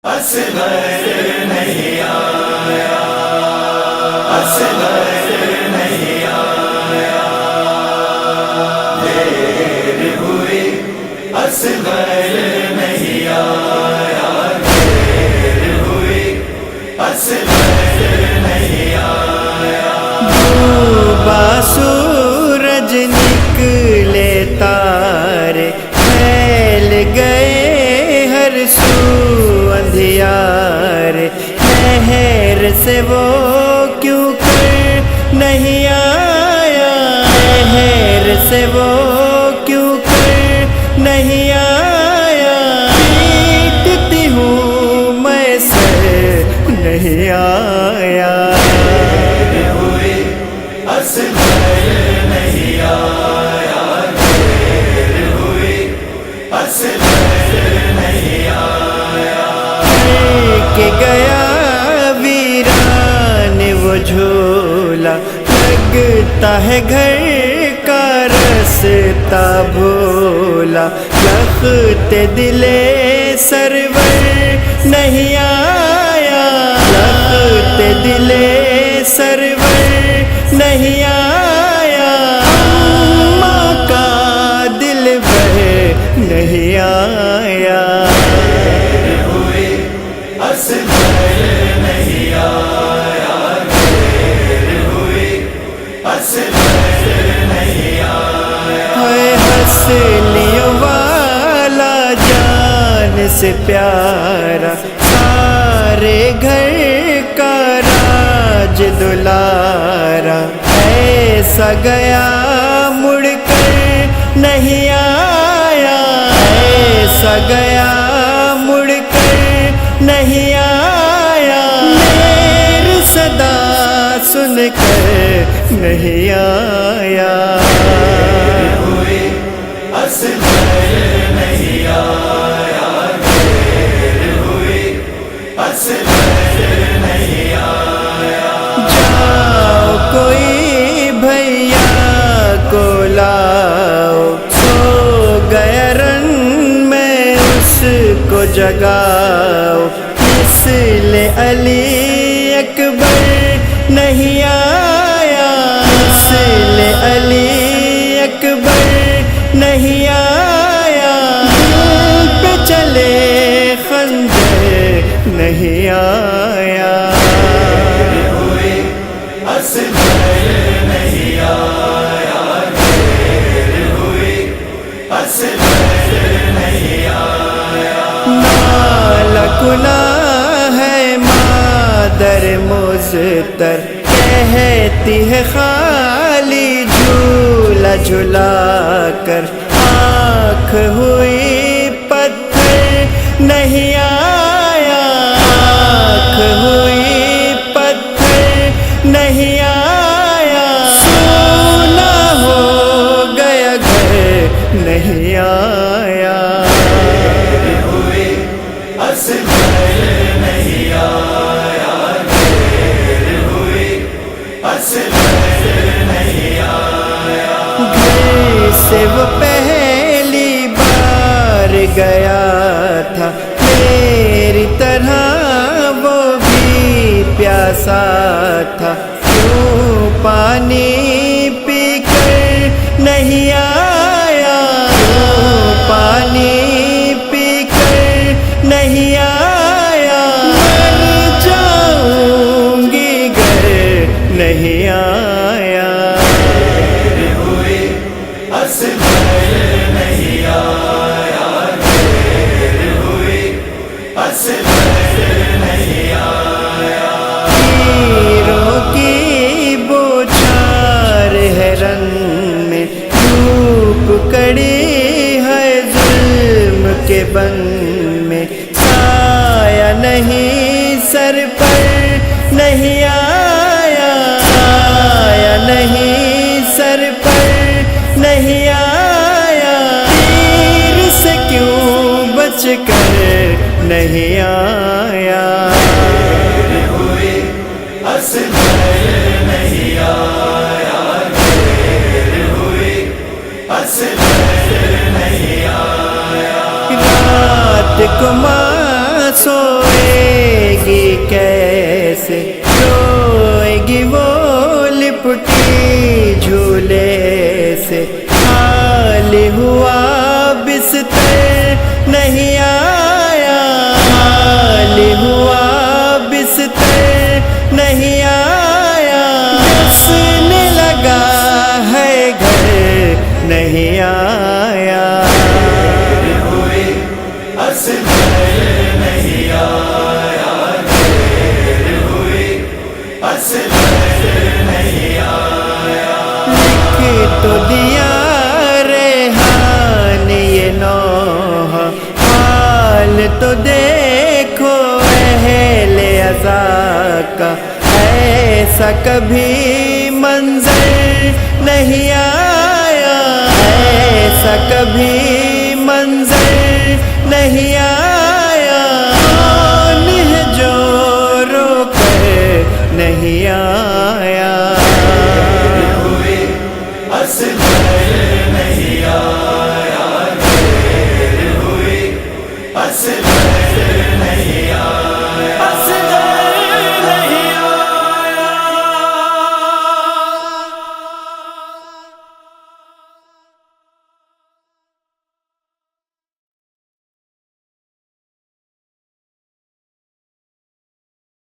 اصغر نہیں آیا، اصغر نہیں آیا، دیر ہوئی اصغر نہیں آیا، دیر ہوئی اصغر نہیں آیا۔ ڈوبا سورج نکلے تارے پھیل گئے ہر سو اندھیارے، مہر سے وہ کیوں کر نہیں آیا، مہر سے وہ کیوں کر نہیں آیا، پیٹتی ہوں میں سر نہیں آیا۔ اصغر نہیں آیا، دیر ہوئی اصغر نہیں آیا۔ کہ گیا ویران وہ جھولا، لگتا ہے گھر کا رستہ بھولا، لخت دل سرور نہیں آیا، لخت دل سرور نہیں آیا، ماں کا دل بھر نہیں آیا۔ اصغر نہیں آیا، دیر ہوئی اصغر نہیں آیا۔ حسنیوں والا جان سے پیارا، سارے گھر کا راج دلارا، ایسا گیا مڑ کر نہیں آیا، ایسا گیا مڑ کر نہیں آیا، میری صدا سن کر نہیں آیا۔ اصغر نہیں آیا، دیر ہوئی اصغر نہیں آیا۔ جاؤ کوئی بھیا کو لاؤ، سو گیا رن میں اس کو جگاؤ، مثل علی اکبر نہیں آیا، مثل علی اکبر نہیں آیا، دل پہ چلے خنجر نہیں آیا۔ اصغر نہیں آیا، دیر ہوئی اصغر نہیں آیا۔ نالا کنا ہے مادر مزتر، کہتی ہے خالی جھولا جھلا کر، آنکھ ہوئی پتھر نہیں آیا، آنکھ ہوئی پتھر نہیں آیا، سونا ہو گیا گھر نہیں آیا۔ اصغر نہیں آیا، دیر ہوئی اصغر نہیں آیا۔ گھر سے وہ پہلی بار گیا تھا، میری طرح وہ بھی پیاسا تھا، کیوں پانی پی کر نہیں آیا، کیوں پانی پی کر نہیں آیا، مر جاؤں گی گر نہیں آیا۔ اصغر نہیں آیا، دیر ہوئی اصغر نہیں آیا۔ تیروں کی بوچھار ہے رن میں، دھوپ کڑی ہے ظلم کے بن میں، سایہ نہیں سر پر نہیں آیا، سایہ نہیں سر پر نہیں آیا، تیر سے کیوں بچ کر نہیں آیا۔ اصغر نہیں آیا، دیر ہوئی اصغر نہیں آیا۔ رات کو ماں سوئے سے روئے گی وہ لپٹی جھولے سے خالی ہوا بستر نہیں آیا خالی ہوا بستر نہیں آیا دسنے لگا ہے گھر نہیں آیا نہیں آیا دیر ہوئی نہیں آیا لکھ تو دیا ریحان یہ نوح حال تو دیکھو اہل عزا کا ایسا کبھی منظر نہیں آیا ایسا کبھی منظر نہیں آیا